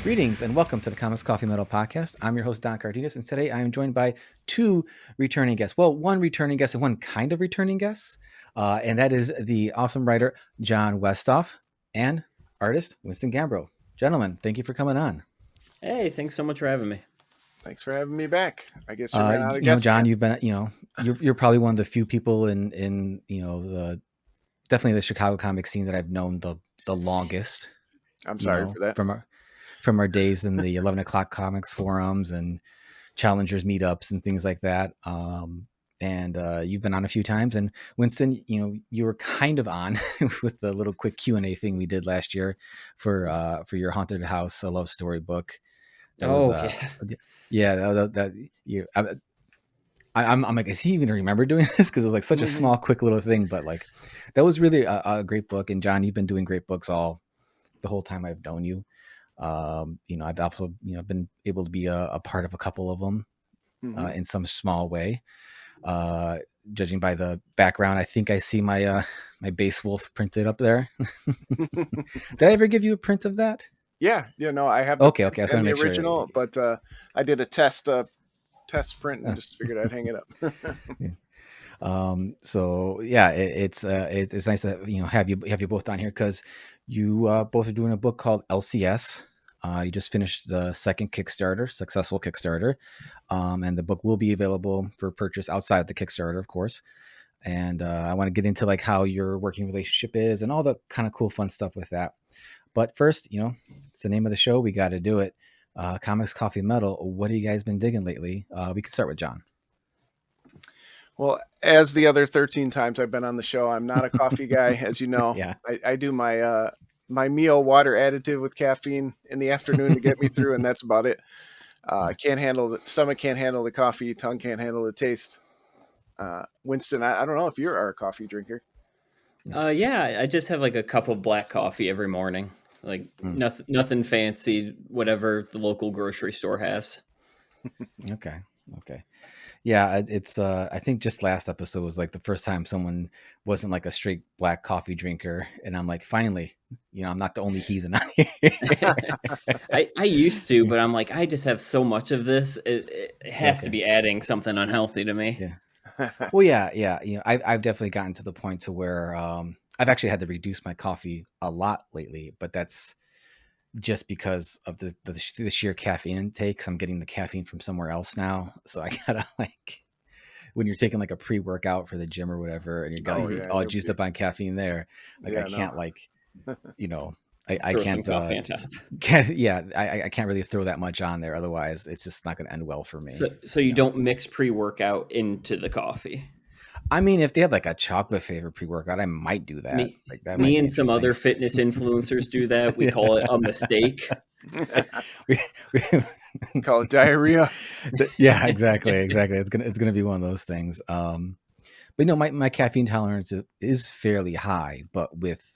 Greetings and welcome to the Comics Coffee Metal Podcast. I'm your host, Don Cardenas, and today I am joined by two returning guests. Well, one returning guest and one kind of returning guest, and that is the awesome writer, Jon Westhoff, and artist, Winston Gambro. Gentlemen, thank you for coming on. Hey, thanks so much for having me. Thanks for having me back. I guess you're out of guest Jon, again. you've been, you're probably one of the few people in definitely the Chicago comic scene that I've known the longest. I'm sorry for that. From our days in the 11 o'clock comics forums and challengers meetups and things like that. And you've been on a few times, and Winston, you were kind of on with the little quick Q&A thing we did last year for your Haunted House, a love story book. That I'm like, is he even remember doing this? Because it was like such a small, quick little thing, but like that was really a great book. And Jon, you've been doing great books the whole time I've known you. I've also been able to be a part of a couple of them in some small way. Judging by the background, I think I see my my base wolf printed up there. Did I ever give you a print of that? Yeah, I have okay. I just want to make original, sure. But I did a test print and just figured I'd hang it up. So yeah, it's nice to have you both on here because you both are doing a book called L.C.S. You just finished the second successful Kickstarter, and the book will be available for purchase outside of the Kickstarter, of course. And I want to get into like how your working relationship is and all the kind of cool, fun stuff with that. But first, it's the name of the show. We got to do it. Comics, Coffee, Metal. What have you guys been digging lately? We could start with Jon. Well, as the other 13 times I've been on the show, I'm not a coffee guy, as you know. Yeah. I do my my meal water additive with caffeine in the afternoon to get me through, and that's about it. Stomach can't handle the coffee, tongue can't handle the taste. Winston, I don't know if you're a coffee drinker. Yeah, I just have like a cup of black coffee every morning. Like nothing fancy, whatever the local grocery store has. Okay. Yeah, it's I think just last episode was like the first time someone wasn't like a straight black coffee drinker, and I'm like, finally, I'm not the only heathen on here. I used to, but I'm like, I just have so much of this. It has to be adding something unhealthy to me. Yeah. Well, yeah. I've definitely gotten to the point to where I've actually had to reduce my coffee a lot lately, but that's just because of the sheer caffeine intake. 'Cause I'm getting the caffeine from somewhere else now. So I gotta like, when you're taking like a pre-workout for the gym or whatever, and you're all juiced up on caffeine there, like I can't like, I can't, coffee on top. I can't really throw that much on there. Otherwise it's just not going to end well for me. So you don't mix pre-workout into the coffee? I mean, if they had like a chocolate flavored pre-workout, I might do that. Me and some other fitness influencers do that. We call it a mistake. we call it diarrhea. Yeah, exactly. It's gonna be one of those things. But my caffeine tolerance is fairly high, but with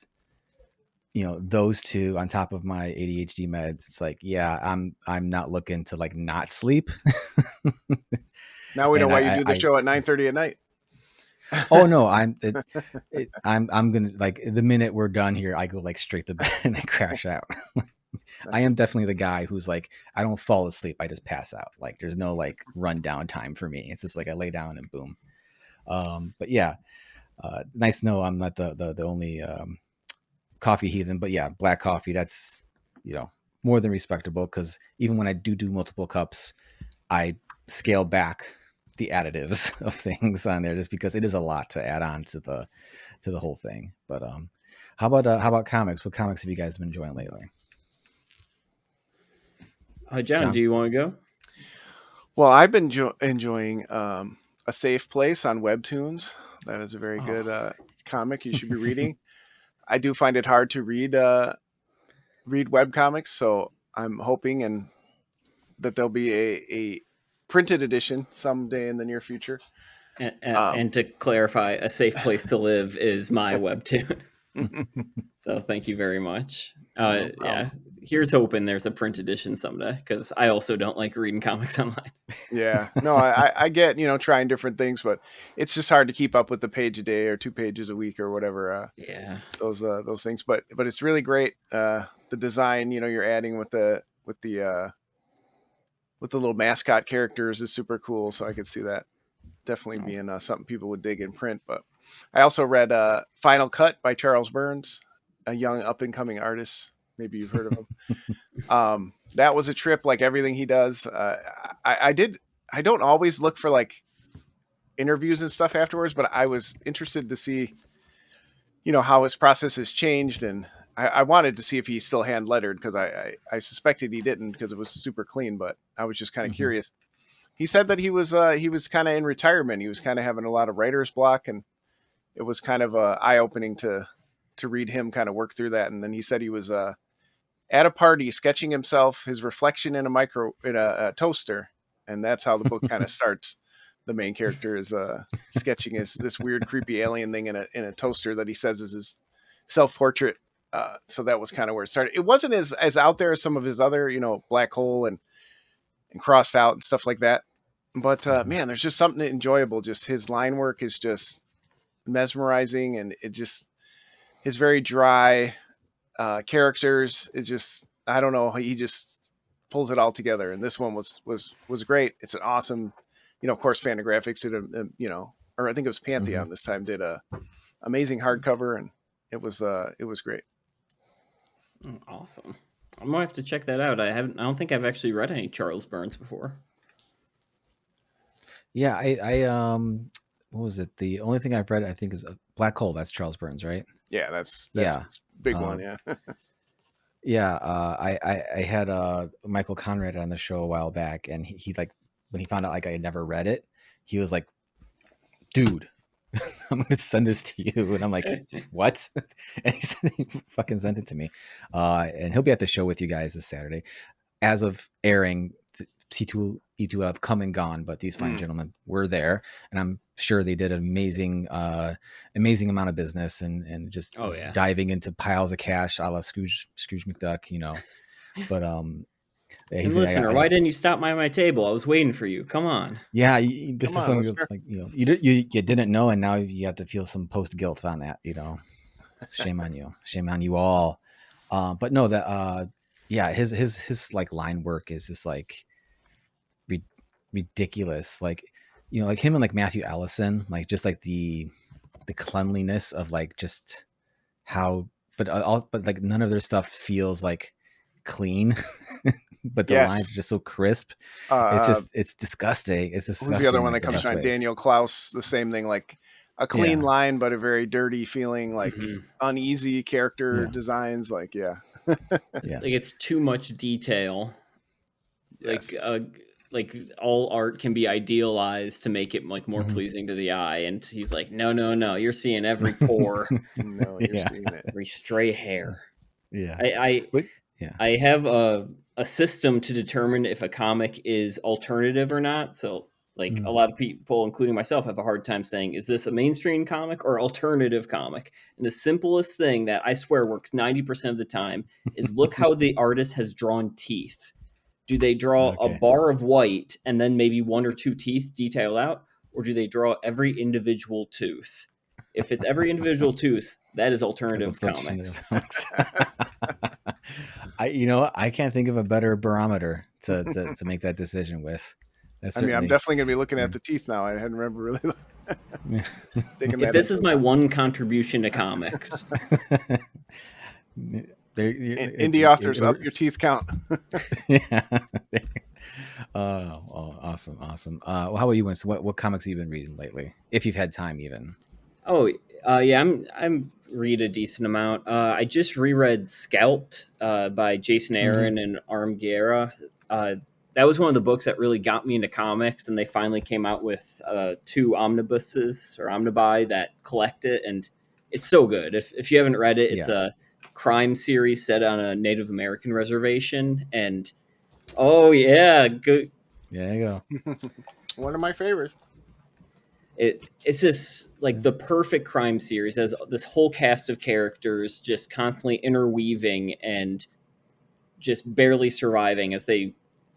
those two on top of my ADHD meds, it's like, yeah, I'm not looking to like not sleep. Now we know why you do the show at 9:30 at night. Oh no, I'm gonna, like, the minute we're done here, I go like straight to bed and I crash out. I am definitely the guy who's like, I don't fall asleep, I just pass out. Like there's no like rundown time for me. It's just like I lay down and boom. But yeah, nice to know I'm not the only coffee heathen. But yeah, black coffee, that's more than respectable, because even when I do multiple cups, I scale back the additives of things on there just because it is a lot to add on to the whole thing. But how about comics? What comics have you guys been enjoying lately? Jon, do you want to go? Well, I've been enjoying A Safe Place on Webtoons. That is a very good comic you should be reading. I do find it hard to read web comics, so I'm hoping that there'll be a printed edition someday in the near future. And to clarify, A Safe Place to Live is my webtoon. So thank you very much. Yeah, here's hoping there's a print edition someday, because I also don't like reading comics online. Yeah, no, I get trying different things, but it's just hard to keep up with the page a day or 2 pages a week or whatever. Yeah, those things, but it's really great. The design you're adding with the with the little mascot characters is super cool. So I could see that definitely being something people would dig in print. But I also read Final Cut by Charles Burns, a young up and coming artist. Maybe you've heard of him. That was a trip, like everything he does. I don't always look for like interviews and stuff afterwards, but I was interested to see, how his process has changed. And I wanted to see if he's still hand lettered, because I suspected he didn't, because it was super clean, but I was just kind of curious. He said that he was kind of in retirement. He was kind of having a lot of writer's block, and it was kind of eye opening to read him kind of work through that. And then he said he was at a party sketching himself, his reflection in a toaster, and that's how the book kind of starts. The main character is sketching this weird, creepy alien thing in a toaster that he says is his self-portrait. So that was kind of where it started. It wasn't as out there as some of his other, Black Hole and Crossed Out and stuff like that. But man, there's just something enjoyable. Just his line work is just mesmerizing, and his very dry characters. It just, I don't know, he just pulls it all together. And this one was great. It's an awesome, of course, Fantagraphics did or I think it was Pantheon this time, did a amazing hardcover, and it was great. Awesome. I might have to check that out. I don't think I've actually read any Charles Burns before. Yeah, I what was it? The only thing I've read, I think, is Black Hole. That's Charles Burns, right? Yeah, that's a big one. Yeah. Yeah. I had Michael Conrad on the show a while back, and he like, when he found out like I had never read it, he was like, "Dude, I'm going to send this to you." And I'm like, "What?" And he fucking sent it to me. And he'll be at the show with you guys this Saturday. As of airing, C2 E2 have come and gone, but these fine gentlemen were there, and I'm sure they did an amazing amount of business, and just diving into piles of cash, a la Scrooge McDuck, But hey, listener, why didn't you stop by my table? I was waiting for you. Come on. Yeah, this is something that's like, you didn't know, and now you have to feel some post guilt on that. Shame on you. Shame on you all. But no, that his like line work is just like ridiculous. Like, like him and like Matthew Allison, like just like the cleanliness of like just how, but like none of their stuff feels like clean. But the lines are just so crisp. It's disgusting. It's disgusting. Who's the other one that comes to mind? Daniel Klaus, the same thing, like a clean line, but a very dirty feeling, like uneasy character designs. Like, like it's too much detail. Yes. Like all art can be idealized to make it like more pleasing to the eye, and he's like, no, you're seeing every pore. No, you're seeing it. Every stray hair. Yeah. I have a system to determine if a comic is alternative or not. So like a lot of people, including myself, have a hard time saying, is this a mainstream comic or alternative comic? And the simplest thing that I swear works 90% of the time is look how the artist has drawn teeth. Do they draw a bar of white and then maybe one or two teeth detailed out? Or do they draw every individual tooth? If it's every individual tooth, that is alternative comics. I can't think of a better barometer to make that decision with. I'm definitely going to be looking at the teeth now. I hadn't remember really if this is my one contribution to comics. Indie authors, up your teeth count. Yeah. Awesome. Well, how about you, Winston? What comics have you been reading lately, if you've had time even? I'm read a decent amount. I just reread Scalped by Jason Aaron and Arm Guerra. That was one of the books that really got me into comics, and they finally came out with 2 omnibuses or omnibuy that collect it, and it's so good. If you haven't read it, it's a crime series set on a Native American reservation, and good. There you go. One of my favorites. It's just like the perfect crime series. Has this whole cast of characters just constantly interweaving and just barely surviving as they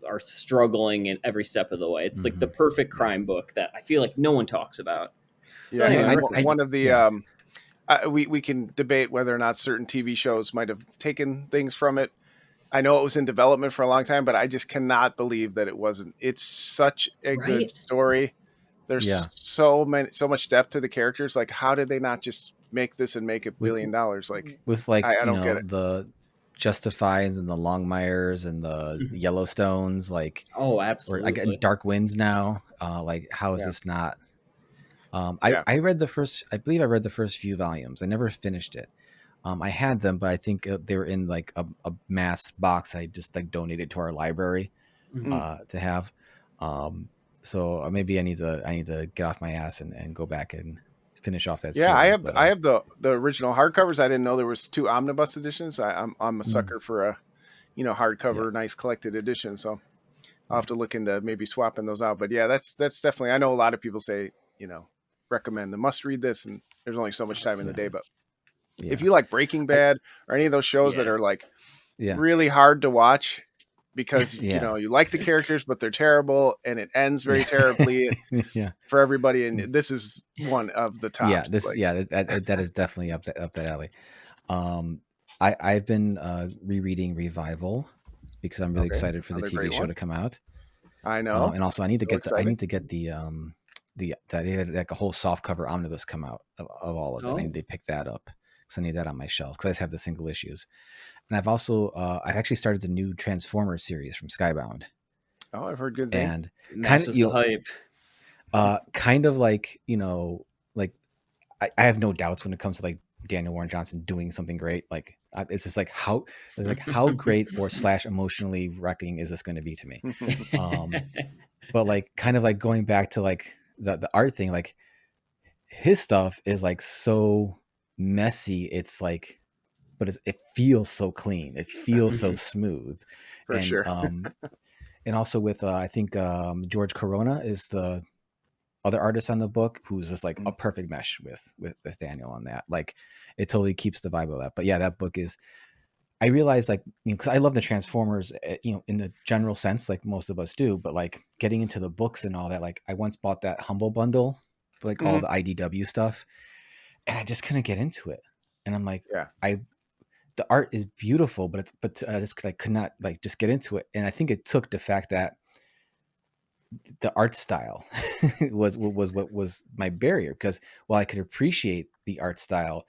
are struggling in every step of the way. It's like the perfect crime book that I feel like no one talks about. So anyway, one of the we can debate whether or not certain TV shows might have taken things from it. I know it was in development for a long time, but I just cannot believe that it wasn't. It's such a good story. There's so much depth to the characters. Like, how did they not just make this and make $1 billion? Like, with like I don't get it. The Justifieds and the Longmires and the Yellowstones, like absolutely, or like Dark Winds now. Like, how is this not? I read the first. I believe I read the first few volumes. I never finished it. I had them, but I think they were in like a mass box. I just like donated to our library to have. So maybe I need to get off my ass and go back and finish off that series. I have the original hardcovers. I didn't know there was 2 omnibus editions. I'm a sucker for a hardcover, nice collected edition. So I'll have to look into maybe swapping those out. But yeah, that's definitely. I know a lot of people say recommend the must read this, and there's only so much time in the day. But if you like Breaking Bad or any of those shows that are like really hard to watch because you like the characters but they're terrible and it ends very terribly for everybody, and this is one of the tops. That is definitely up that alley. I've been rereading Revival because I'm really excited for the TV show to come out. I know, and also I need to get the they had like a whole softcover omnibus come out of all of it. I need to pick that up because I need that on my shelf because I just have the single issues. And I've also I actually started the new Transformers series from Skybound. Oh, I've heard good things. And kind of hype. Kind of like like I have no doubts when it comes to like Daniel Warren Johnson doing something great. Like it's just like how great or / emotionally wrecking is this going to be to me? But like kind of like going back to like the art thing, like his stuff is like so messy. It's like, but it feels so clean. It feels so smooth. For sure. And also with I think George Corona is the other artist on the book who's just like a perfect mesh with Daniel on that. Like it totally keeps the vibe of that. But yeah, that book is. I realize like because I love the Transformers, in the general sense, like most of us do. But like getting into the books and all that, like I once bought that Humble bundle for like all the IDW stuff, and I just couldn't get into it. And I'm like, the art is beautiful, but I just like could not like just get into it. And I think it took the fact that the art style was what was my barrier, because while I could appreciate the art style,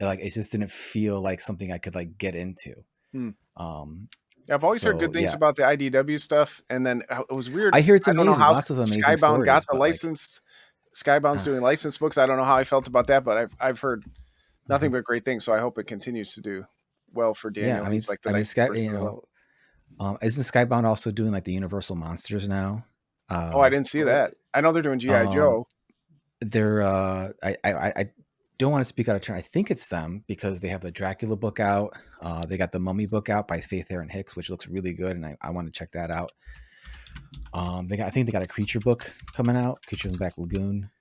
like it just didn't feel like something I could like get into. I've always heard good things about the IDW stuff, and then it was weird. I hear it's amazing. I don't know how lots of amazing Skybound stories, got the license. Skybound's doing licensed books. I don't know how I felt about that, but I've heard nothing but great things. So I hope it continues to do well for Daniel. Yeah, isn't Skybound also doing like the Universal Monsters now? I didn't see that. I know they're doing G.I. Joe. They're I don't want to speak out of turn. I think it's them because they have the Dracula book out. They got the Mummy book out by Faith Aaron Hicks, which looks really good, and I want to check that out. I think they got a Creature book coming out, Creature in the Black Lagoon.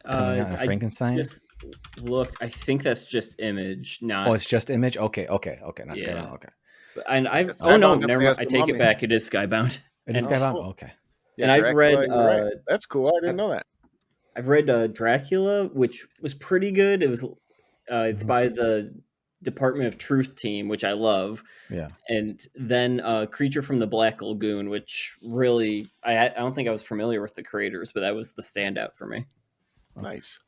Frankenstein. Just looked. I think that's just Image. Not. Oh, it's just Image. Okay. Not Skybound. Okay. And never mind. I take it back. It is Skybound. It is Skybound. Okay. Yeah, and I've read. Right. That's cool. I didn't know that. I've read Dracula, which was pretty good. It was. It's by the Department of Truth team, which I love. Yeah. And then Creature from the Black Lagoon, which really I don't think I was familiar with the creators, but that was the standout for me. Nice.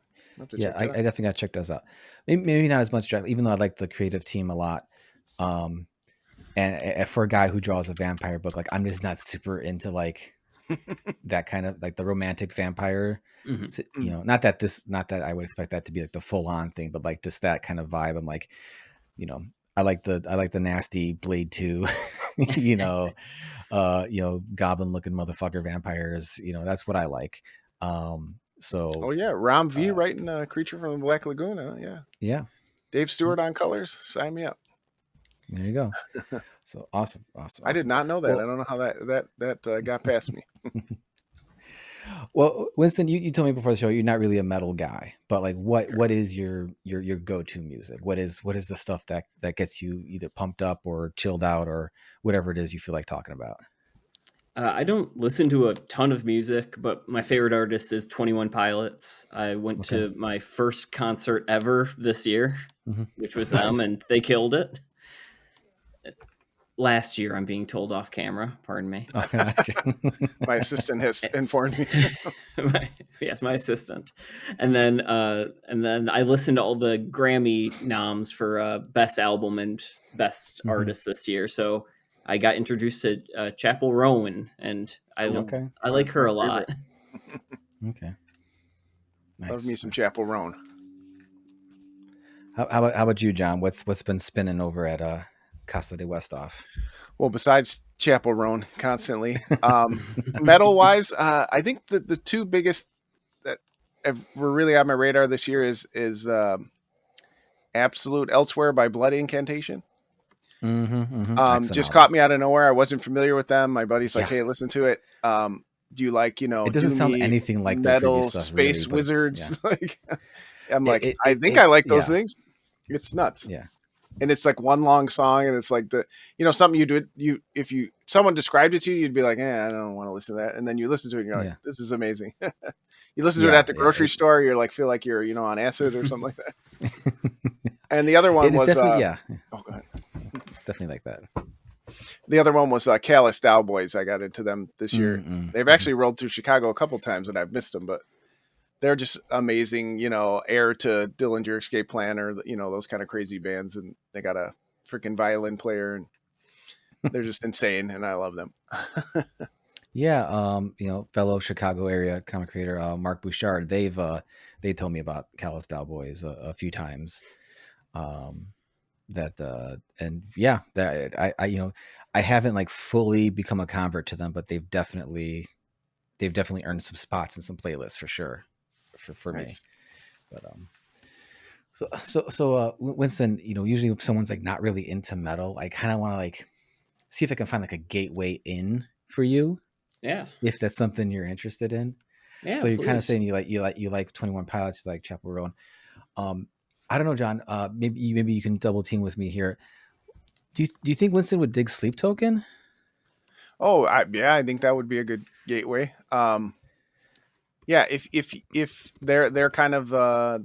Yeah, I definitely got to check those out. Maybe not as much Dracula, even though I like the creative team a lot. And for a guy who draws a vampire book, like I'm just not super into like that kind of like the romantic vampire. Not that I would expect that to be like the full on thing, but like just that kind of vibe. I'm like, I like the nasty Blade 2, goblin looking motherfucker vampires. That's what I like. So Ram V writing Creature from the Black Lagoon. Yeah. Dave Stewart on colors. Sign me up. There you go. So awesome. I did not know that. Well, I don't know how that got past me. Well, Winston, you told me before the show you're not really a metal guy, but like what is your go-to music? What is the stuff that gets you either pumped up or chilled out or whatever it is you feel like talking about? I don't listen to a ton of music, but my favorite artist is 21 Pilots. I went to my first concert ever this year, which was them, and they killed it. last year, I'm being told off camera. Pardon me. Oh, gotcha. My assistant has informed me. Yes, my assistant. And then I listened to all the Grammy noms for best album and best artist this year. So I got introduced to Chapel Rowan, and I like her a lot. Okay. Nice. Love me some Chapel Rowan. How about you, John? What's been spinning over at Casa de Westhoff? Well, besides Chapel Roan constantly, metal wise, I think the two biggest that were really on my radar this year is Absolute Elsewhere by Blood Incantation. Just caught me out of nowhere. I wasn't familiar with them. My buddy's like, "Hey, listen to it. Do you like, it doesn't sound anything like metal stuff, space really, wizards?" Like, I'm like, I think I like those things. It's nuts. Yeah. And it's like one long song, and it's like something if someone described it to you, you'd be like, I don't want to listen to that. And then you listen to it and you're like, this is amazing. You listen to it at the grocery store, you're like, feel like you're, on acid or something like that. And the other one was, oh, go ahead. It's definitely like that. The other one was Callous Cowboys. I got into them this year. They've actually rolled through Chicago a couple times and I've missed them, but they're just amazing, heir to Dillinger Escape Plan or, those kind of crazy bands. And they got a freaking violin player and they're just insane. And I love them. Yeah. Fellow Chicago area comic creator, Mark Bouchard, they told me about Callous Cowboys a few times. I haven't like fully become a convert to them, but they've definitely earned some spots in some playlists for sure. For nice. Me, but so Winston, usually if someone's like not really into metal, I kind of want to like see if I can find like a gateway in for you. Yeah, if that's something you're interested in. Yeah. So you're kind of saying you like 21 Pilots, you like Chapel Roan. I don't know, John. Maybe you can double team with me here. Do you think Winston would dig Sleep Token? Oh, I think that would be a good gateway. Yeah, if they're kind of I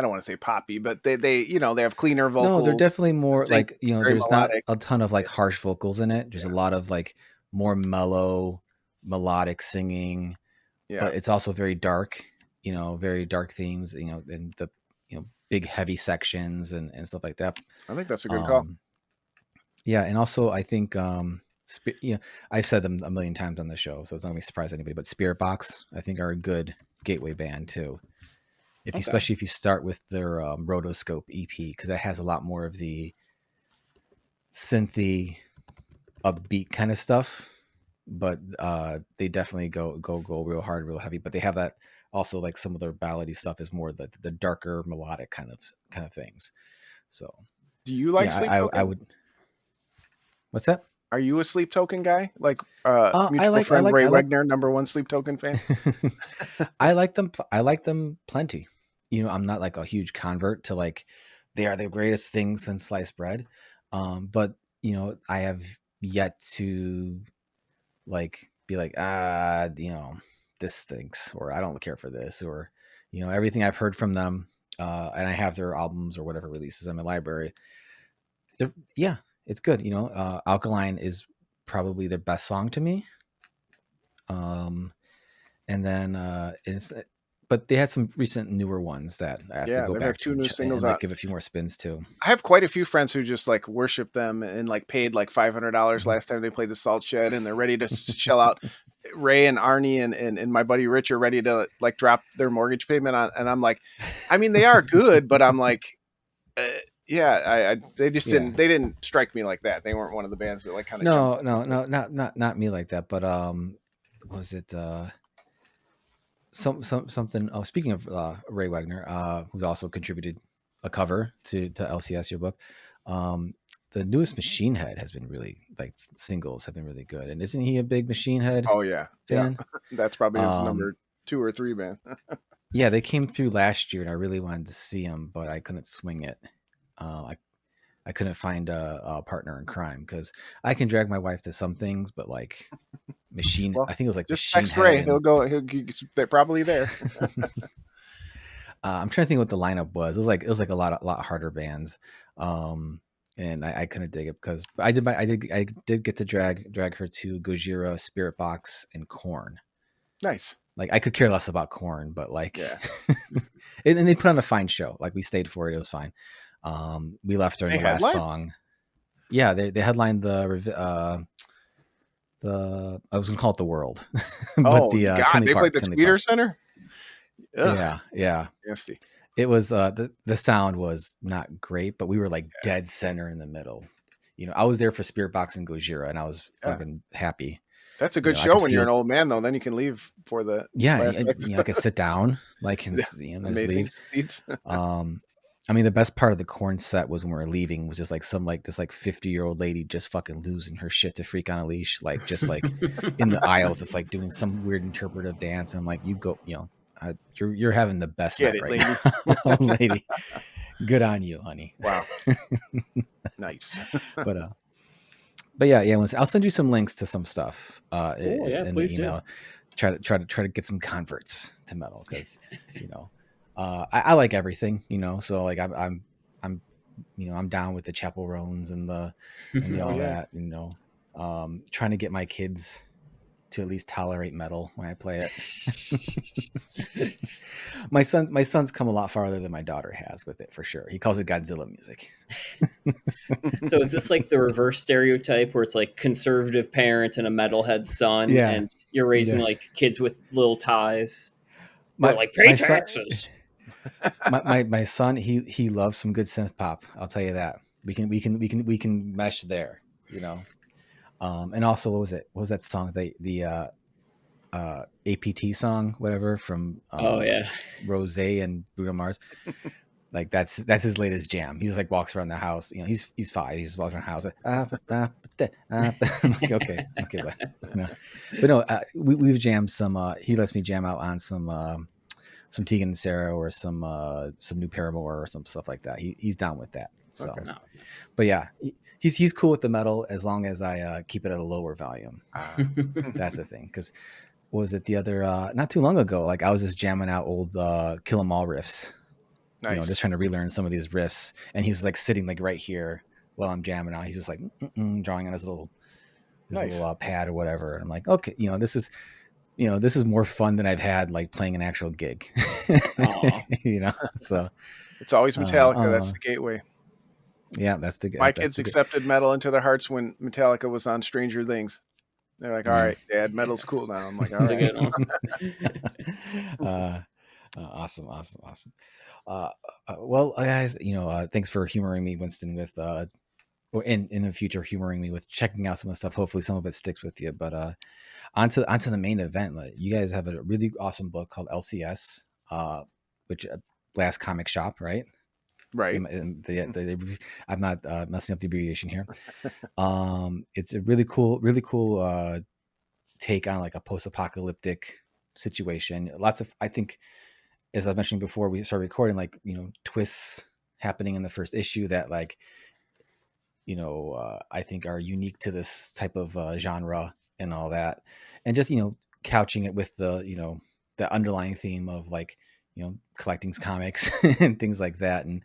don't want to say poppy, but they they have cleaner vocals. No, they're definitely more like there's melodic. Not a ton of like harsh vocals in it. There's a lot of like more mellow, melodic singing. Yeah, but it's also very dark. Very dark themes. And the big heavy sections and stuff like that. I think that's a good call. Yeah, and also I think I've said them a million times on the show, so it's not going to surprise anybody. But Spirit Box, I think, are a good gateway band too. Especially if you start with their Rotoscope EP, because that has a lot more of the synthy, upbeat kind of stuff. But they definitely go real hard, real heavy. But they have that also, like some of their ballady stuff is more the darker melodic kind of things. So, do you like Sleep Token? I would. What's that? Are you a Sleep Token guy? Like mutual friend Ray Wegner, #1 Sleep Token fan? I like them. I like them plenty. I'm not like a huge convert to like they are the greatest thing since sliced bread. But I have yet to like be like, this stinks, or I don't care for this, or everything I've heard from them, and I have their albums or whatever releases in my library. It's good. Alkaline is probably their best song to me. And then but they had some recent newer ones that I have to go back to. Have 2 new singles and give a few more spins too. I have quite a few friends who just like worship them and like paid like $500 last time they played the Salt Shed, and they're ready to shell out. Ray and Arnie and my buddy Rich are ready to like drop their mortgage payment on, and I'm like, I mean, they are good, but I'm like, they just didn't strike me like that. They weren't one of the bands that like kind of not me like that. But was it something? Oh, speaking of Ray Wegner, who's also contributed a cover to L.C.S. your book. The newest Machine Head has been really like singles have been really good, and isn't he a big Machine Head? Oh yeah, fan? That's probably his number 2 or 3 band. Yeah, they came through last year, and I really wanted to see them, but I couldn't swing it. I couldn't find a partner in crime because I can drag my wife to some things, but like Machine, I think it was like just Machine text Ray. They're probably there. I'm trying to think what the lineup was. It was like a lot harder bands. and I couldn't dig it because I did get to drag her to Gojira, Spirit Box, and Korn. Nice. Like I could care less about Korn, but like, Yeah. and they put on a fine show. Like we stayed for it; it was fine. We left during the last song. Yeah, they headlined the I was gonna call it the World, but the God, they played the Tweeter Park. Center. Ugh. Yeah. Nasty. It was the sound was not great, but we were like dead center in the middle. You know, I was there for Spirit Box and Gojira, and I was fucking happy. That's a good show when you're an old man, though. Then you can leave for the I could sit down, like, and just leave. Seats. I mean, the best part of the Korn set was when we were leaving was just like this 50-year-old lady just fucking losing her shit to Freak on a Leash, like just like in the aisles, just like doing some weird interpretive dance. And I'm like, you go, you're having the best night right now, lady. Good on you, honey. Wow. Nice. But yeah, I'll send you some links to some stuff in the email. Do. Try to get some converts to metal because I like everything, so like I'm down with the Chapel Roans and the all that, trying to get my kids to at least tolerate metal when I play it. my son's come a lot farther than my daughter has with it for sure. He calls it Godzilla music. So is this like the reverse stereotype where it's like conservative parent and a metalhead son, and you're raising like kids with little ties? Like pay taxes. My son, he loves some good synth pop. I'll tell you that. We can mesh there, and also what was that song, the APT song, whatever, from Rose and Bruno Mars. Like that's his latest jam. He's like walks around the house. He's 5. He's walking around the house. Like, okay, but no, we've jammed some. He lets me jam out on some Tegan and Sarah or some New Paramore or some stuff like that. He's down with that. So, but yeah, he's cool with the metal as long as I keep it at a lower volume. That's the thing. Because was it the other not too long ago? Like I was just jamming out old Kill 'Em All riffs. Nice. Just trying to relearn some of these riffs, and he was like sitting like right here while I'm jamming out. He's just like drawing on his little pad or whatever. And I'm like, okay, this is more fun than I've had like playing an actual gig. So it's always Metallica. That's the gateway. Yeah, that's the. My kids accepted metal into their hearts when Metallica was on Stranger Things. They're like, all right, Dad, metal's cool now. I'm like, all right. Awesome. Well, guys, thanks for humoring me, Winston, with or in the future humoring me with checking out some of the stuff. Hopefully some of it sticks with you. But onto the main event. You guys have a really awesome book called L.C.S, which Last Comic Shop, right? Right. I'm not messing up the abbreviation here. It's a really cool take on like a post-apocalyptic situation. Lots of, I think, as I mentioned before we started recording, like, twists happening in the first issue that like, I think are unique to this type of genre and all that. And just, couching it with the, the underlying theme of like, collecting comics and things like that. And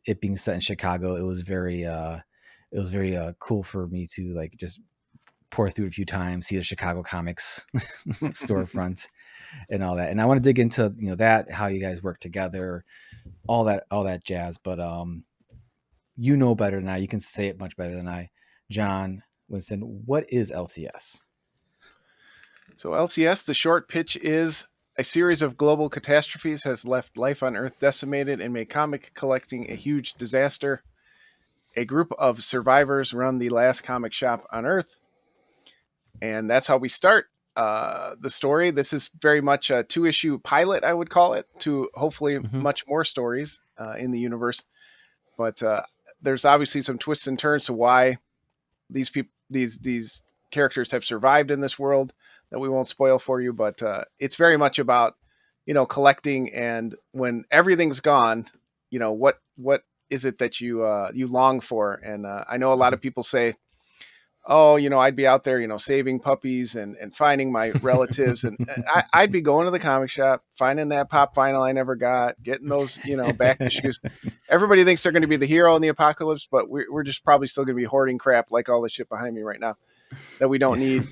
it being set in Chicago, it was very cool for me to like just pour through it a few times, see the Chicago comics storefront and all that. And I want to dig into, that, how you guys work together, all that jazz. But better than I, you can say it much better than I. Jon, Winston, what is LCS? So LCS, the short pitch is: a series of global catastrophes has left life on Earth decimated and made comic collecting a huge disaster. A group of survivors run the last comic shop on Earth. And that's how we start the story. This is very much a 2-issue pilot, I would call it, to hopefully much more stories in the universe. But there's obviously some twists and turns to why these characters have survived in this world that we won't spoil for you. But it's very much about, collecting, and when everything's gone, what is it that you long for? And I know a lot of people say, oh, I'd be out there, saving puppies and finding my relatives. And I'd be going to the comic shop, finding that pop vinyl I never got, getting those, back issues. Everybody thinks they're going to be the hero in the apocalypse, but we're just probably still going to be hoarding crap like all the shit behind me right now that we don't need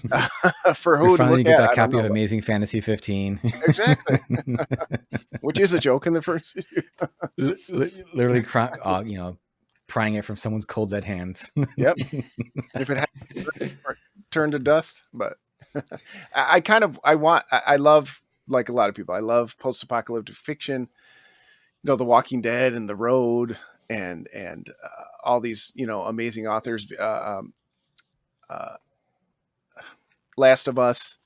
for who to finally look get at. that I don't copy know, of Amazing Fantasy 15. exactly. Which is a joke in the first issue. Literally, prying it from someone's cold dead hands. Yep. If it had turned to dust, but I love, like a lot of people, I love post-apocalyptic fiction, The Walking Dead and The Road and all these, amazing authors, Last of Us.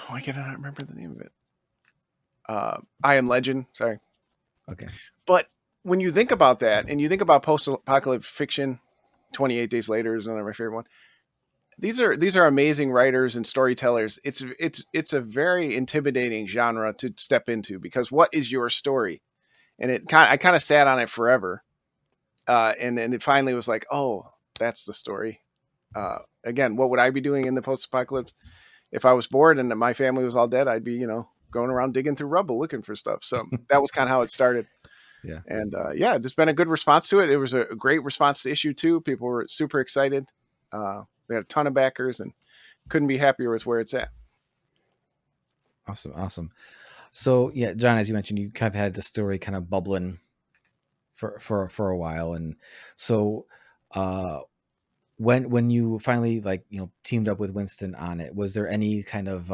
Why can I not remember the name of it? I Am Legend. Sorry. Okay. But when you think about that, and you think about post-apocalyptic fiction, 28 Days Later is another of my favorite one. These are amazing writers and storytellers. It's a very intimidating genre to step into, because what is your story? And I kind of sat on it forever, and it finally was like, oh, that's the story. Again, what would I be doing in the post-apocalypse? If I was bored and my family was all dead, I'd be, going around digging through rubble looking for stuff. So that was kind of how it started. Yeah. And there's been a good response to it. It was a great response to issue 2. People were super excited. We had a ton of backers and couldn't be happier with where it's at. Awesome. So yeah, John, as you mentioned, you kind of had the story kind of bubbling for a while. And so when you finally teamed up with Winston on it, was there any kind of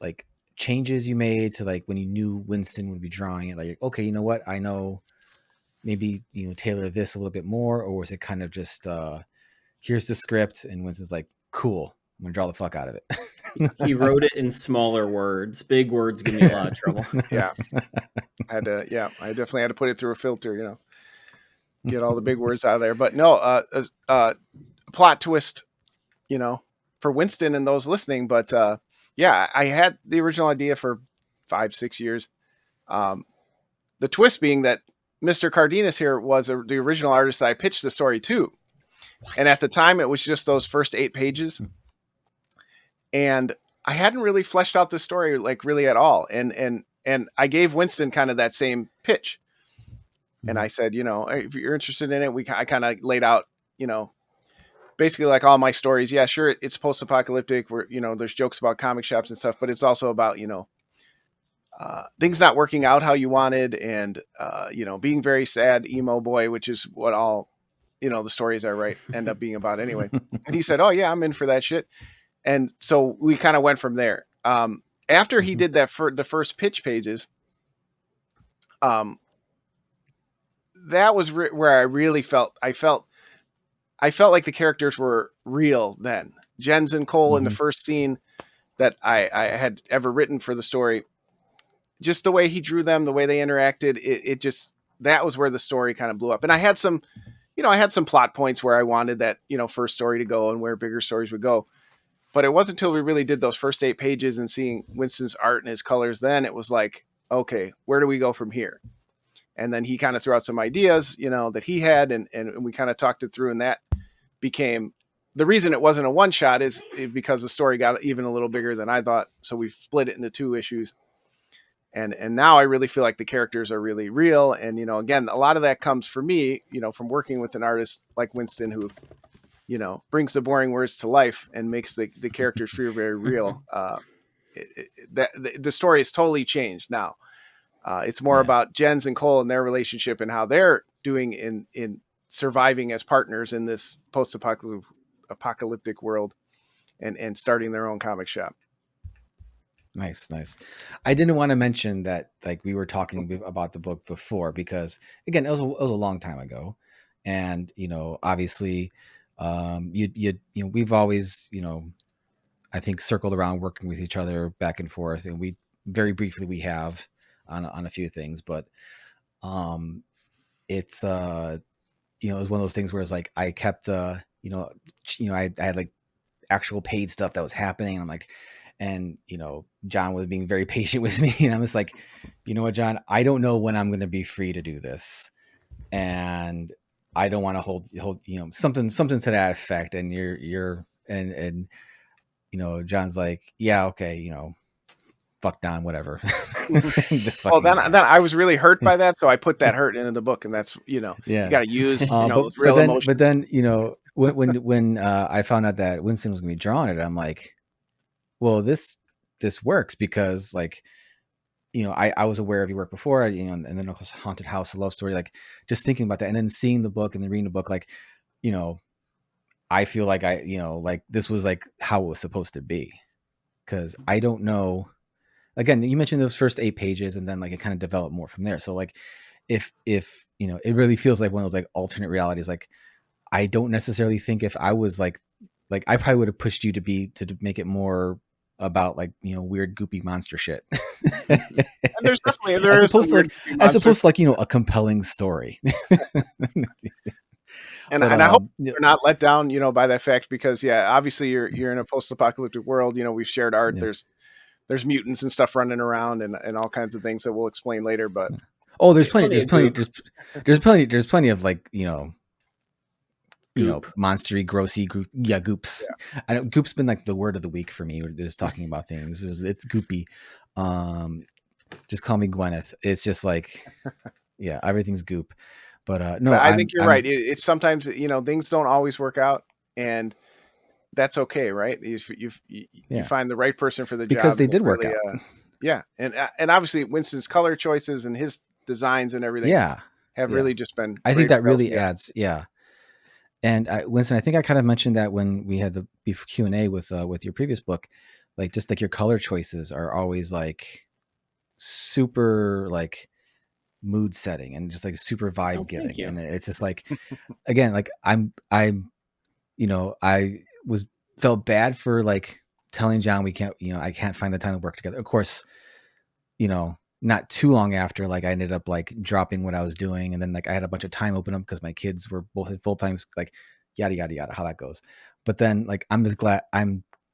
like changes you made to when you knew Winston would be drawing it? Like, okay, you know what? I know maybe, tailor this a little bit more, or was it kind of just, here's the script and Winston's like, cool, I'm gonna draw the fuck out of it. He wrote it in smaller words. Big words give me a lot of trouble. Yeah. I definitely had to put it through a filter, get all the big words out of there. But no, plot twist, for Winston and those listening. But I had the original idea for 5-6 years. The twist being that Mr. Cardenas here was the original artist that I pitched the story to. What? And at the time, it was just those first 8 pages. And I hadn't really fleshed out the story really at all. And I gave Winston kind of that same pitch. And I said, if you're interested in it, I kind of laid out, basically like all my stories. Yeah, sure, it's post-apocalyptic where, there's jokes about comic shops and stuff, but it's also about, things not working out how you wanted, and being very sad emo boy, which is what all the stories I write end up being about anyway. And he said, oh yeah, I'm in for that shit. And so we kind of went from there. After he did that for the first pitch pages, that was where I really felt like the characters were real then. Jens and Cole in the first scene that I had ever written for the story, just the way he drew them, the way they interacted, it just, that was where the story kind of blew up. And I had some plot points where I wanted that, first story to go and where bigger stories would go. But it wasn't until we really did those first 8 pages and seeing Winston's art and his colors, then it was like, okay, where do we go from here? And then he kind of threw out some ideas, that he had, and we kind of talked it through, and that became the reason it wasn't a one shot is because the story got even a little bigger than I thought. So we split it into 2 issues. And now I really feel like the characters are really real. And, again, a lot of that comes for me, from working with an artist like Winston, who, brings the boring words to life and makes the characters feel very real. The story has totally changed now. It's more about Jens and Cole and their relationship and how they're doing in surviving as partners in this post-apocalyptic world and starting their own comic shop. Nice. I didn't want to mention that, we were talking about the book before, because again, it was a long time ago. And, obviously, we've always, I think circled around working with each other back and forth, and we very briefly we have on a few things, but it's it was one of those things where it's like I kept I had actual paid stuff that was happening, and I'm like, and John was being very patient with me, and I'm just like, you know what, John, I don't know when I'm going to be free to do this, and I don't want to hold, something to that effect. And and Jon's like, yeah, okay, fuck Don, whatever. This Well, fucking then I was really hurt by that, so I put that hurt into the book, and that's you yeah. got to use but those real emotions. But then when I found out that Winston was going to be drawing it, I'm like, well, this works because like, I was aware of your work before, and then of course Haunted House, a love story, like just thinking about that, and then seeing the book and then reading the book, like, I feel like like this was like how it was supposed to be, because I don't know. Again, you mentioned those first 8 pages, and then like it kind of developed more from there. So like, if it really feels like one of those like alternate realities. Like, I don't necessarily think if I was like I probably would have pushed you to make it more about like weird goopy monster shit. And there's definitely as opposed to like a compelling story. And I hope you're not let down, by that fact, because obviously you're in a post-apocalyptic world. We've shared art. Yeah. There's mutants and stuff running around and all kinds of things that we'll explain later. But there's plenty of like monstery, grossy, goops. Yeah. I know goop's been like the word of the week for me. Just talking about things, it's goopy. Just call me Gwyneth. It's just like, yeah, everything's goop. But no, but I think you're right. It's sometimes things don't always work out, and that's okay, right? You find the right person for the job, because they did work out. Yeah, and obviously Winston's color choices and his designs and everything, have really just been. I think that really adds, And Winston, I think I kind of mentioned that when we had the Q&A with your previous book, like just like your color choices are always like super like mood setting and just like super vibe giving, and it's just like, again, like I felt bad for like telling Jon we can't, I can't find the time to work together. Of course, not too long after, like I ended up like dropping what I was doing, and then like I had a bunch of time open up because my kids were both at full time, like yada yada yada, how that goes. But then like I'm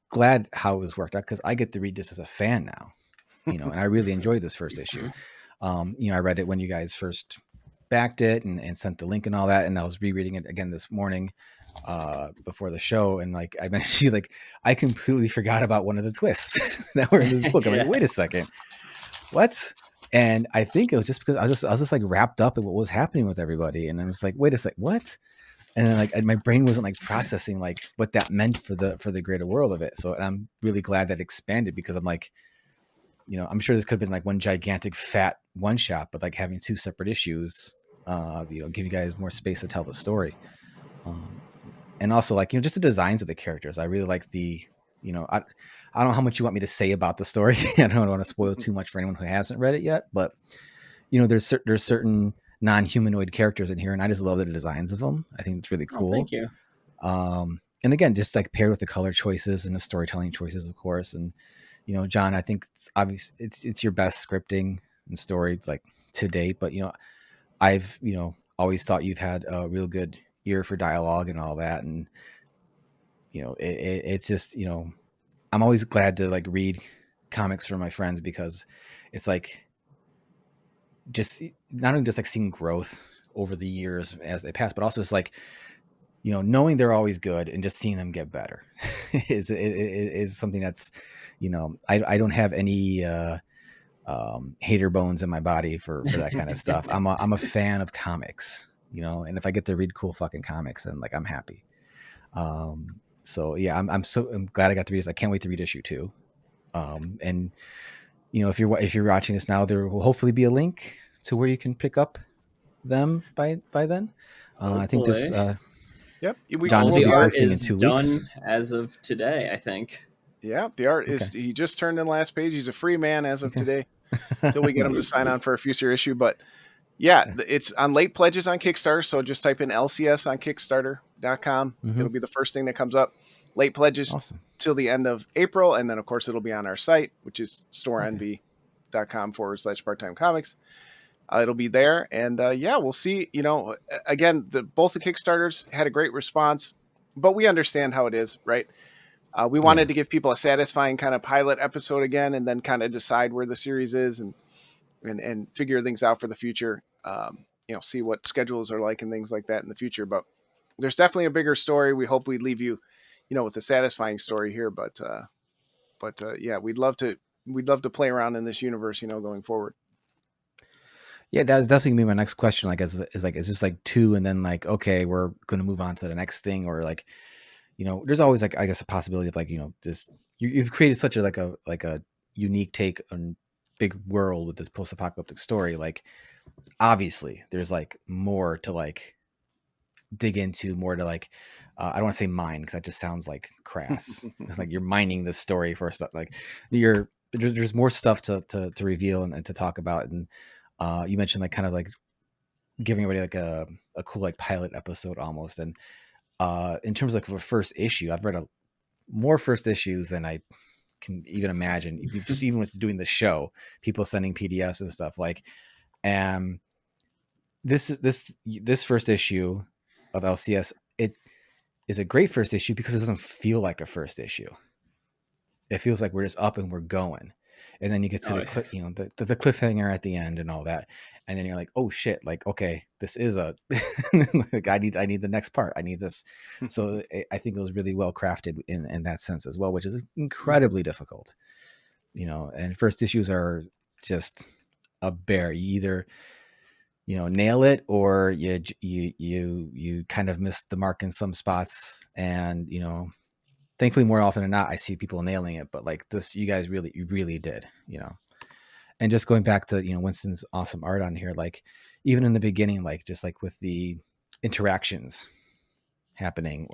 glad how it was worked out, because I get to read this as a fan now, and I really enjoyed this first issue. I read it when you guys first backed it and sent the link and all that, and I was rereading it again this morning before the show, and like I mentioned, like I completely forgot about one of the twists that were in this book. I'm like, wait a second, what? And I think it was just because I was just like wrapped up in what was happening with everybody, and I was like, wait a sec, what? And then like my brain wasn't like processing like what that meant for the greater world of it. So I'm really glad that expanded, because I'm like, I'm sure this could have been like one gigantic fat one shot, but like having 2 separate issues, give you guys more space to tell the story. And also like, just the designs of the characters. I really like the, I don't know how much you want me to say about the story. I don't want to spoil too much for anyone who hasn't read it yet, but there's certain non-humanoid characters in here, and I just love the designs of them. I think it's really cool. Thank you. And again, just like paired with the color choices and the storytelling choices, of course. And, Jon, I think it's obvious it's your best scripting and story like to date, but, I've, always thought you've had a real good ear for dialogue and all that. And, it's just, I'm always glad to like read comics from my friends, because it's like, just not only just like seeing growth over the years as they pass, but also it's like, knowing they're always good and just seeing them get better is something that's, I don't have any hater bones in my body for that kind of stuff. I'm a fan of comics, and if I get to read cool fucking comics, then like I'm happy. So yeah, I'm glad I got to read this. I can't wait to read issue 2. And if you're watching this now, there will hopefully be a link to where you can pick up them by then. I think this. Yep. Jon will be posting in 2 done weeks as of today, I think. Yeah, the art is. He just turned in last page. He's a free man as of today, until we get him to sign on for a future issue. But yeah, it's on late pledges on Kickstarter. So just type in L.C.S. on Kickstarter.com. It'll be the first thing that comes up. Late pledges till the end of April, and then of course it'll be on our site, which is storenvy.com/part-time comics. It'll be there, and we'll see. Again, both the Kickstarters had a great response, but we understand how it is, right? We wanted to give people a satisfying kind of pilot episode again, and then kind of decide where the series is and figure things out for the future. see what schedules are like and things like that in the future. But there's definitely a bigger story. We hope we leave you, with a satisfying story here. But yeah, we'd love to play around in this universe, going forward. Yeah, that's definitely gonna be my next question. Like, is this like 2, and then like, okay, we're gonna move on to the next thing, or like, there's always like, I guess, a possibility of like, just you've created such a like a unique take on big world with this post-apocalyptic story. Like, obviously, there's like more to like dig into, more to like, I don't want to say mine because that just sounds like crass. It's like you're mining this story for stuff. Like, there's more stuff to reveal and to talk about. And you mentioned like kind of like giving everybody like a cool like pilot episode almost. And in terms of like a first issue, I've read more first issues than I can even imagine. Just even with doing the show, people sending PDFs and stuff like, this first issue of L.C.S. it is a great first issue because it doesn't feel like a first issue. It feels like we're just up and we're going. And then you get to the cliffhanger at the end and all that. And then you're like, oh shit, like, okay, this is a, like, I need the next part. I need this. So I think it was really well crafted in that sense as well, which is incredibly difficult, and first issues are just a bear. You either, nail it, or you kind of miss the mark in some spots. And, thankfully, more often than not, I see people nailing it. But like this, you guys really did, And just going back to, Winston's awesome art on here, like even in the beginning, like just like with the interactions happening,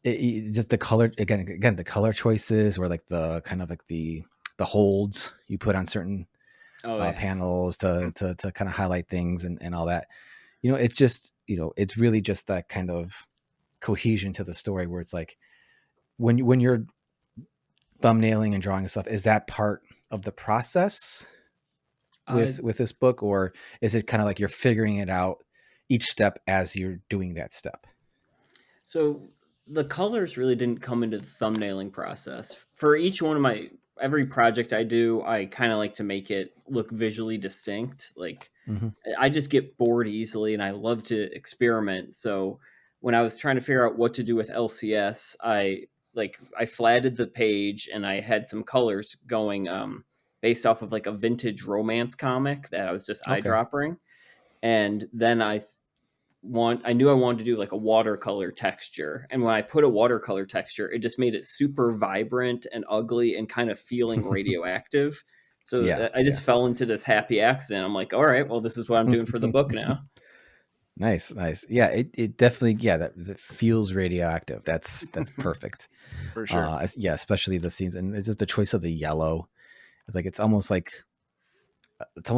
just the color again, the color choices, or like the kind of like the holds you put on certain panels to kind of highlight things and all that. It's just, it's really just that kind of cohesion to the story where it's like when you're thumbnailing and drawing and stuff, is that part of the process with this book, or is it kind of like you're figuring it out each step as you're doing that step? So the colors really didn't come into the thumbnailing process. For each one of every project I do, I kind of like to make it look visually distinct. Like, I just get bored easily and I love to experiment. So when I was trying to figure out what to do with LCS, I flatted the page and I had some colors going based off of like a vintage romance comic that I was just eyedropping. And then I knew I wanted to do like a watercolor texture. And when I put a watercolor texture, it just made it super vibrant and ugly and kind of feeling radioactive. So I just fell into this happy accident. I'm like, all right, well, this is what I'm doing for the book now. Nice. Yeah, it definitely, that feels radioactive. That's perfect. For sure. Especially the scenes, and it's just the choice of the yellow. It's like it's almost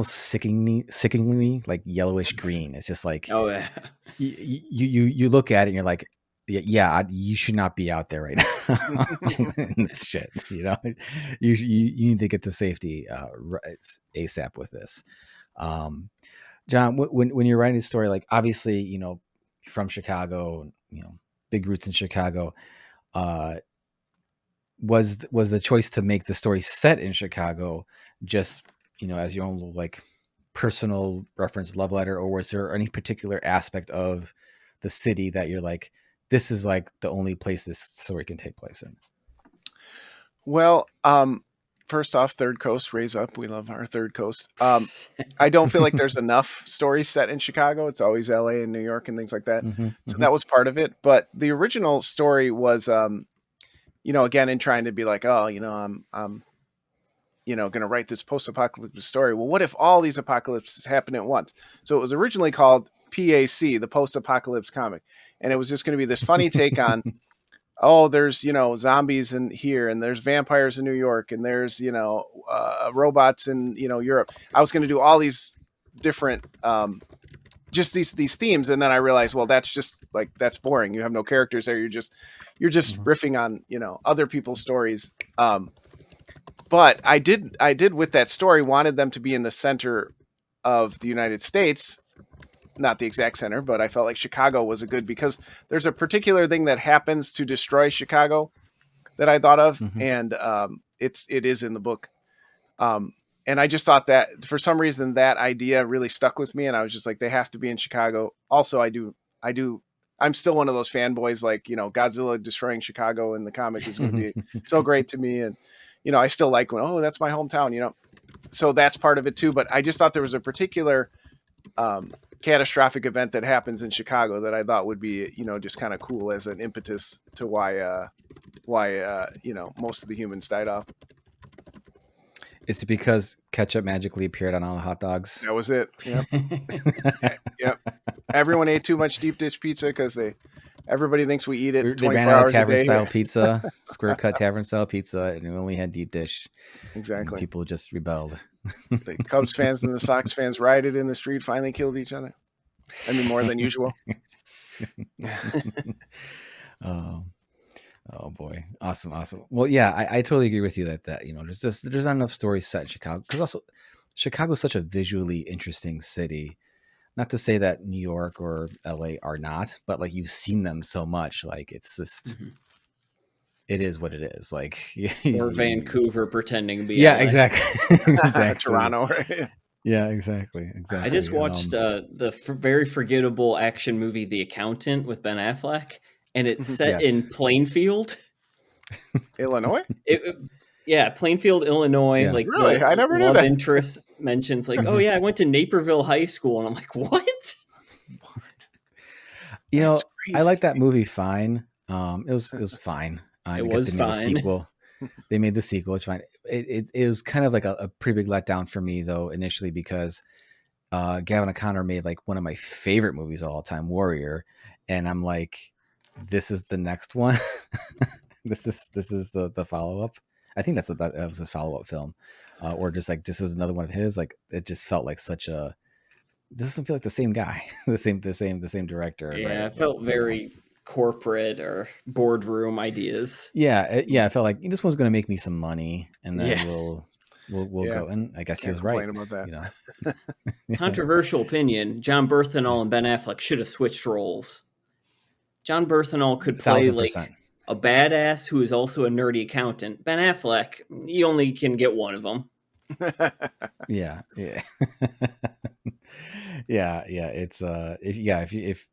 sickeningly like yellowish green. It's just like, oh yeah, you look at it and you're like, you should not be out there right now in this shit. You need to get to safety ASAP with this. John, when you're writing a story, like obviously, from Chicago, big roots in Chicago, was the choice to make the story set in Chicago just, as your own like personal reference love letter, or was there any particular aspect of the city that you're like, this is like the only place this story can take place in? Well, first off, Third Coast, raise up. We love our Third Coast. I don't feel like there's enough stories set in Chicago. It's always LA and New York and things like that. So that was part of it. But the original story was, again, in trying to be like, oh, I'm going to write this post-apocalyptic story. Well, what if all these apocalypses happen at once? So it was originally called PAC, the Post-Apocalypse Comic. And it was just going to be this funny take on, oh, there's, zombies in here, and there's vampires in New York, and there's, robots in, Europe. I was going to do all these different, just these themes. And then I realized, well, that's just like, that's boring. You have no characters there. You're just riffing on, other people's stories. But I did with that story wanted them to be in the center of the United States, not the exact center, but I felt like Chicago was a good, because there's a particular thing that happens to destroy Chicago that I thought of. And it is in the book. and I just thought that for some reason that idea really stuck with me, and I was just like, they have to be in Chicago. Also, I'm still one of those fanboys, like, Godzilla destroying Chicago in the comic is going to be so great to me. And, I still like when, oh, that's my hometown, so that's part of it too. But I just thought there was a particular catastrophic event that happens in Chicago that I thought would be, just kind of cool as an impetus to why most of the humans died off. Is it because ketchup magically appeared on all the hot dogs? That was it. Yep. Yep. Everyone ate too much deep dish pizza because everybody thinks we eat it 24 hours a day. Tavern style pizza, square cut tavern style pizza, and we only had deep dish. Exactly. And people just rebelled. The Cubs fans and the Sox fans rioted in the street, finally killed each other. I mean, more than usual. Oh boy. Awesome. Well, yeah, I totally agree with you that there's not enough stories set in Chicago, because also Chicago is such a visually interesting city. Not to say that New York or LA are not, but like you've seen them so much, like it's just it is what it is. Like or Vancouver pretending to be LA. Exactly. Toronto. Right? Yeah, exactly. I just watched the very forgettable action movie The Accountant with Ben Affleck, and it's set in Plainfield, Illinois. Plainfield, Illinois. Yeah. Like, really, I never knew that. Love interest mentions like, oh yeah, I went to Naperville High School, and I'm like, what? I like that movie fine. It was fine. It was fine. They made the sequel. It's fine. It was kind of like a pretty big letdown for me though initially, because Gavin O'Connor made like one of my favorite movies of all time, Warrior, and I'm like, this is the next one. this is the follow up. I think that was his follow up film, or just like this is another one of his. Like it just felt like such a. This doesn't feel like the same guy, the same director. Yeah, right? It felt very corporate or boardroom ideas. Yeah, it felt like this one's going to make me some money, and then we'll go. And I guess he was right about that. Controversial opinion: John Berthenol and Ben Affleck should have switched roles. John Berthenol could play 1,000%. like a badass who is also a nerdy accountant. Ben Affleck, you only can get one of them. Yeah. It's if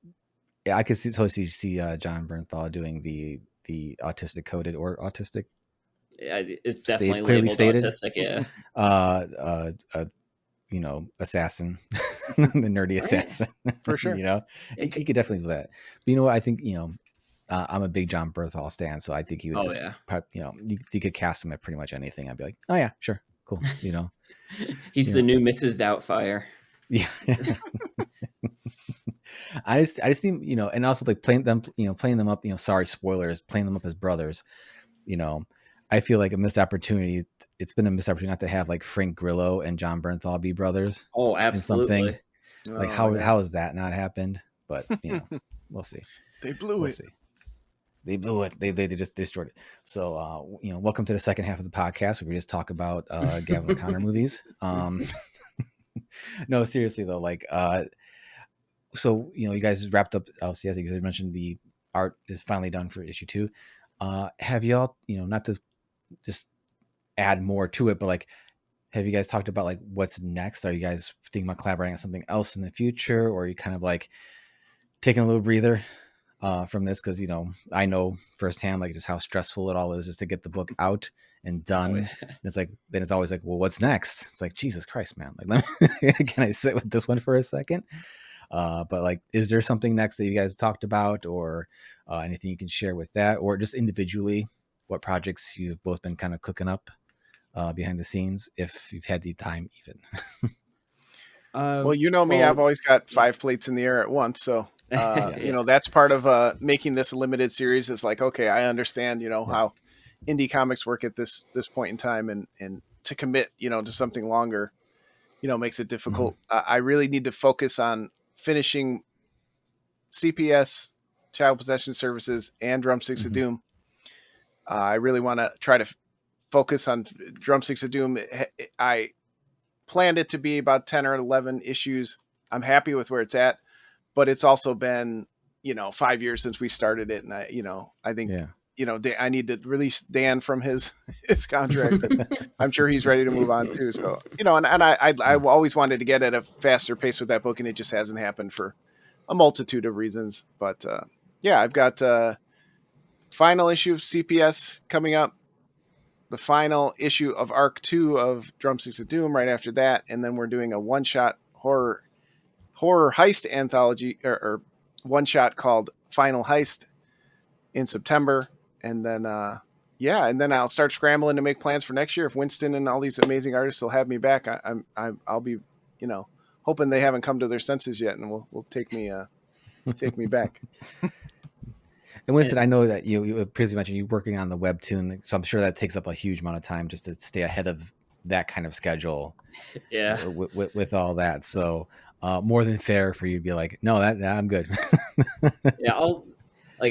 I could see John Bernthal doing the autistic coded or autistic. Yeah, it's definitely clearly labeled stated. autistic. Assassin, the nerdy assassin, for sure. He could definitely do that. But you know what? I think I'm a big John Bernthal stan, so I think he would. You could cast him at pretty much anything. I'd be like, oh yeah, sure, cool. He's the new Mrs. Doubtfire. Yeah. I just think, and also like playing them up, sorry, spoilers, playing them up as brothers, I feel like a missed opportunity. It's been a missed opportunity not to have like Frank Grillo and John Bernthal be brothers. Oh, absolutely. Like how has that not happened? But we'll see. They blew it. See. They blew it. They just destroyed it. So welcome to the second half of the podcast where we just talk about Gavin O'Connor movies. No, seriously though, like so you guys wrapped up L.C.S. You guys mentioned the art is finally done for issue 2. Have y'all, not to just add more to it, but like, have you guys talked about like what's next? Are you guys thinking about collaborating on something else in the future, or are you kind of like taking a little breather from this? Because I know firsthand like just how stressful it all is just to get the book out and done. And it's like, then it's always like, well, what's next? It's like, Jesus Christ, man, like can I sit with this one for a second? But like, is there something next that you guys talked about, or anything you can share with that, or just individually what projects you've both been kind of cooking up behind the scenes, if you've had the time even? Well, me, I've always got 5 plates in the air at once. So, that's part of making this a limited series. Is like, okay, I understand, how indie comics work at this point in time, and to commit, to something longer, makes it difficult. Mm-hmm. I really need to focus on finishing CPS, Child Possession Services, and Drumsticks of Doom. I really want to try to focus on Drumsticks of Doom. I planned it to be about 10 or 11 issues. I'm happy with where it's at, but it's also been, 5 years since we started it. And I think I need to release Dan from his contract. I'm sure he's ready to move on too. So, and I always wanted to get at a faster pace with that book, and it just hasn't happened for a multitude of reasons. But I've got final issue of CPS coming up, the final issue of Arc 2 of Drumsticks of Doom right after that, and then we're doing a one-shot horror heist anthology or one-shot called Final Heist in September. And then and then I'll start scrambling to make plans for next year. If Winston and all these amazing artists will have me back, I'll be hoping they haven't come to their senses yet, and will take me back. And Winston, I know that you previously mentioned you working on the webtoon, so I'm sure that takes up a huge amount of time just to stay ahead of that kind of schedule. Yeah, with all that, so more than fair for you to be like, no, that I'm good. Yeah,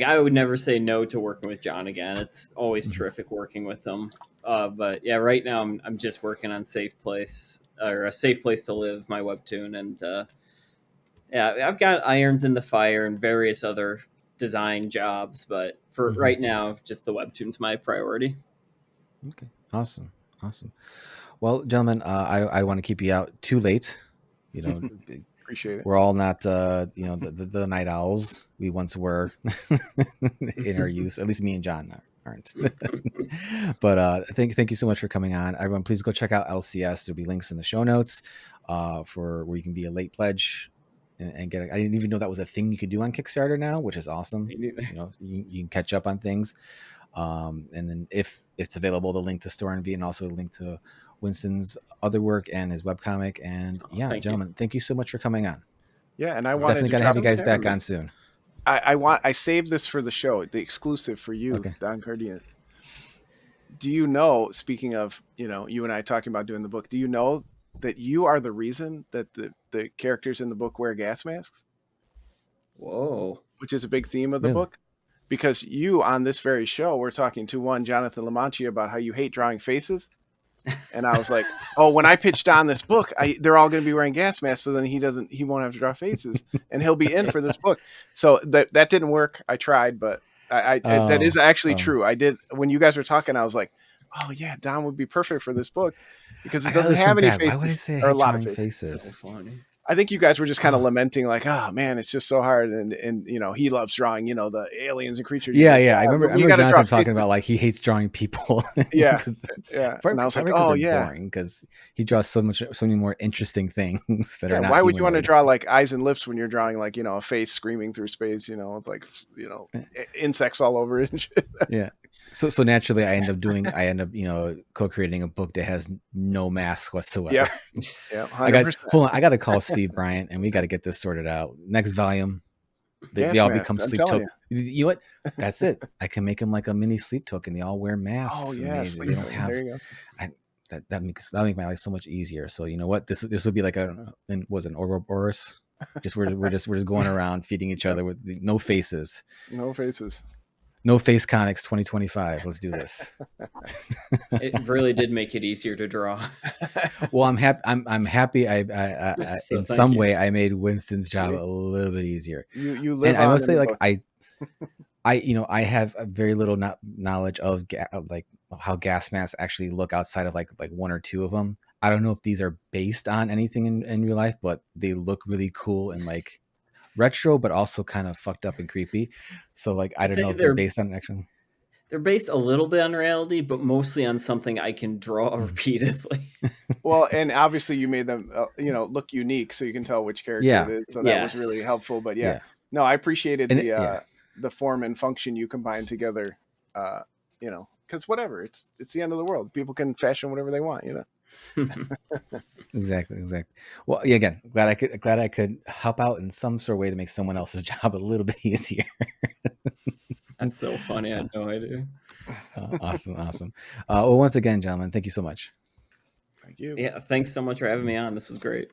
I would never say no to working with Jon again. It's always terrific working with him. But yeah, right now I'm just working on Safe Place or A Safe Place to Live, my webtoon, and I've got irons in the fire and various other design jobs, but for right now, just the webtoon's my priority. Okay, awesome. Well, gentlemen, I want to keep you out too late. Appreciate it. We're all not the night owls we once were in our youth. At least me and Jon aren't. But thank you so much for coming on, everyone. Please go check out L.C.S. There'll be links in the show notes for where you can be a late pledge and get I didn't even know that was a thing you could do on Kickstarter now, which is awesome. You can catch up on things, and then if it's available, the link to Store and and also a link to Winston's other work and his webcomic. And gentlemen, thank you so much for coming on. Yeah, and I wanted definitely got to have you guys back on soon. I saved this for the show, the exclusive for you, okay. Don Cardenas. Do you know, speaking of, you and I talking about doing the book, do you know that you are the reason that the characters in the book wear gas masks? Whoa. Which is a big theme of the book. Because you, on this very show, were talking to one Jonathan Lamantia about how you hate drawing faces. And I was like, when I pitched on this book, they're all going to be wearing gas masks. So then he won't have to draw faces and he'll be in for this book. So that didn't work. I tried, but that is actually true. I did. When you guys were talking, I was like, oh yeah, Don would be perfect for this book because it doesn't have any faces. Why would I say or a lot of faces? So funny. I think you guys were just kind of lamenting, like, oh man, it's just so hard, and he loves drawing, the aliens and creatures. Yeah. I remember Jonathan talking about like he hates drawing people. Yeah. And I was like, oh yeah, boring because he draws so many more interesting things that are not. Why would you want to draw like eyes and lips when you're drawing like a face screaming through space, with like insects all over it and shit. Yeah. So naturally, I end up co-creating a book that has no mask whatsoever. Yeah. Hold on. I got to call Steve Bryant, and we got to get this sorted out. Next volume, they all become sleep token. You know what? That's it. I can make them like a mini sleep token. They all wear masks. Oh yeah, they don't have. There you go. That makes my life so much easier. So you know what? This will be like an Ouroboros. We're just going around feeding each other with no faces. No faces. No Face Comics 2025. Let's do this. It really did make it easier to draw. Well, I'm happy. I'm happy. I in some way I made Winston's job a little bit easier. You live. And I must say, like I have a very little knowledge of like how gas masks actually look outside of like one or two of them. I don't know if these are based on anything in real life, but they look really cool and like retro, but also kind of fucked up and creepy. So like I don't know if they're based on actually. They're based a little bit on reality, but mostly on something I can draw repeatedly. Well, and obviously you made them look unique, so you can tell which character it is. So that was really helpful. But no, I appreciated the form and function you combined together. Because whatever, it's the end of the world. People can fashion whatever they want. Exactly. Well, again, glad I could help out in some sort of way to make someone else's job a little bit easier. That's so funny. I had no idea. Awesome. Well, once again, gentlemen, thank you so much. Thank you. Yeah, thanks so much for having me on. This was great.